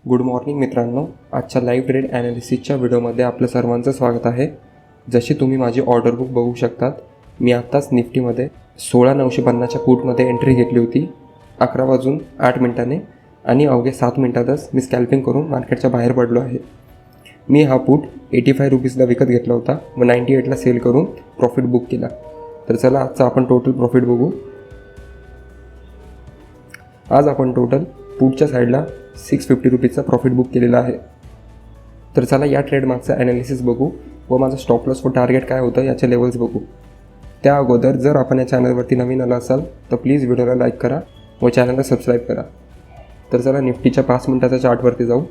Good morning मित्रांनो, आजच्या live trade ॲनालिसिसच्या व्हिडिओमध्ये आपलं सर्वांचं स्वागत आहे. जशी तुम्ही माझी ऑर्डर बुक बघू शकतात, मी आत्ताच निफ्टीमध्ये 16,950च्या पुटमध्ये एंट्री घेतली होती 11:08 आणि अवघ्या 7 मिनिटातच मी स्कॅल्पिंग करून मार्केटच्या बाहेर पडलो आहे. मी हा पुट 85 रुपीजला विकत घेतला होता व 98ला सेल करून प्रॉफिट बुक केला. तर चला आजचा आपण टोटल प्रॉफिट बघू. आज आपण टोटल पुटच्या साईडला 650 रुपीजचा प्रॉफिट बुक केलेला आहे. तर चला या ट्रेडमार्कचा ॲनालिसिस बघू व माझं स्टॉप लॉस व टार्गेट काय होतं याचे लेवल्स बघू. त्या अगोदर जर आपण या चॅनलवरती नवीन आला असाल तर प्लीज व्हिडिओला लाईक करा व चॅनलला सबस्क्राईब करा. तर चला निफ्टीच्या 5 मिनिटाच्या चार्टवरती जाऊ.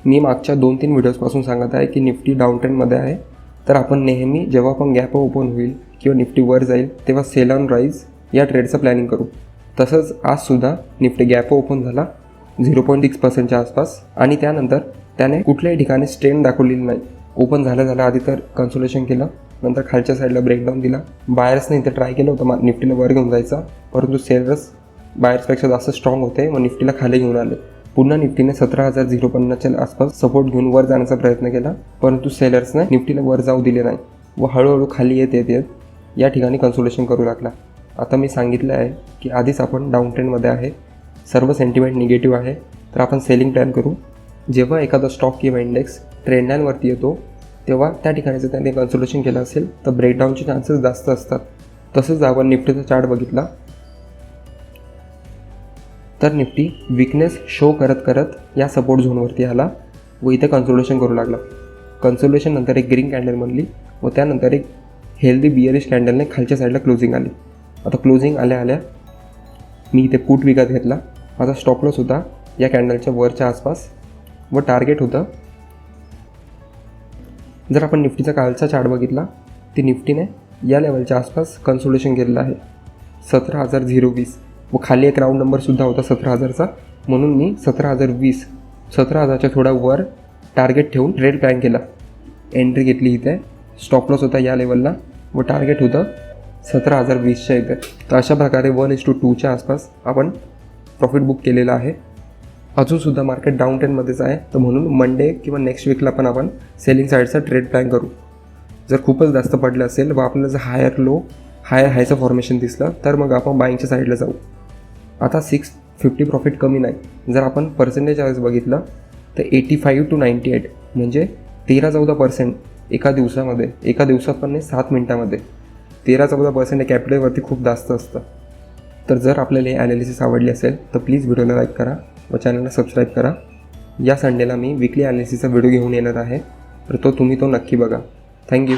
मी मागच्या 2-3 व्हिडिओजपासून सांगत आहे की निफ्टी डाऊन ट्रेंडमध्ये आहे. तर आपण नेहमी जेव्हा पण गॅप ओपन होईल किंवा निफ्टी वर जाईल तेव्हा सेल ऑन राईज या ट्रेडचं प्लॅनिंग करू. तसंच आजसुद्धा निफ्टी गॅप ओपन झाला 0.6%च्या आसपास आणि त्यानंतर त्याने कुठल्याही ठिकाणी स्ट्रेंड दाखवलेली नाही. ओपन झालं आधी तर कन्सोलेशन केलं, नंतर खालच्या साईडला ब्रेकडाऊन दिला. बायर्सने इथे ट्राय केलं होतं निफ्टीला वर घेऊन जायचा, परंतु सेलर्स बायर्सपेक्षा जास्त स्ट्रॉंग होते व निफ्टीला खाली घेऊन आले. पुन्हा निफ्टीने 17,050च्या आसपास सपोर्ट घेऊन वर जाण्याचा प्रयत्न केला, परंतु सेलर्सने निफ्टीला वर जाऊ दिले नाही व हळूहळू खाली येत या ठिकाणी कन्सोलेशन करू लागला. आता मी सांगितलं आहे की आधीच आपण डाऊन ट्रेंडमध्ये आहे, सर्व सेंटिमेंट निगेटिव्ह आहे, तर आपण सेलिंग प्लॅन करू. जेव्हा एखादा स्टॉक किंवा इंडेक्स ट्रेंड लाईनवरती येतो तेव्हा त्या ठिकाणी जर त्याने कन्सोलेशन केलं असेल तर ब्रेकडाऊनचे चान्सेस जास्त असतात. तसंच आपण निफ्टीचा चार्ट बघितला तर निफ्टी विकनेस शो करत या सपोर्ट झोनवरती आला व इथे कन्सोलेशन करू लागला. कन्सोलेशन नंतर एक ग्रीन कॅन्डल बनली व त्यानंतर एक हेल्दी बियरिश कॅन्डलने खालच्या साईडला क्लोजिंग आली. आता क्लोजिंग आल्या मी इथे पुट विकत घेतला. माझा स्टॉप लॉस होता या कॅन्डलच्या वरच्या आसपास व टार्गेट होतं. जर आपण निफ्टीचा कालचा चार्ट बघितला ती निफ्टीने या लेवलच्या आसपास कन्सोलेशन केलेलं आहे 17,020 व खाली एक राऊंड नंबरसुद्धा होता 17,000चा, म्हणून मी 17,020 17,000च्या थोडा वर टार्गेट ठेवून ट्रेड प्लॅन केला. एंट्री घेतली इथे, स्टॉप लॉस होता या लेवलला व टार्गेट होतं 17,020च्या इथे. तर अशा प्रकारे 1:2च्या आसपास आपण प्रॉफिट बुक केलेलं आहे. अजूनसुद्धा मार्केट डाऊन ट्रेंडमध्येच आहे, तर म्हणून मंडे किंवा नेक्स्ट वीकला पण आपण सेलिंग साईडचा ट्रेड प्लॅन करू. जर खूपच जास्त पडलं असेल व आपल्याला जर हायर हायचं फॉर्मेशन दिसलं तर मग आपण बाईंगच्या साईडला जाऊ. आता 650 प्रॉफिट कमी नाही. जर आपण पर्सेंटेज वाईज बघितलं तर 85 to 98 म्हणजे 13-14% एका दिवसात पण नाही 7 मिनिटामध्ये 13-14% कॅपिटलवरती खूप जास्त असतं. तर जर आपल्याला हे ॲनालिसिस आवडली असेल तर प्लीज व्हिडिओला लाईक करा व चॅनलला सबस्क्राईब करा. या संडेला मी विकली ॲनालिसिसचा व्हिडिओ घेऊन येणार आहे, तर तुम्ही तो नक्की बघा. थँक्यू.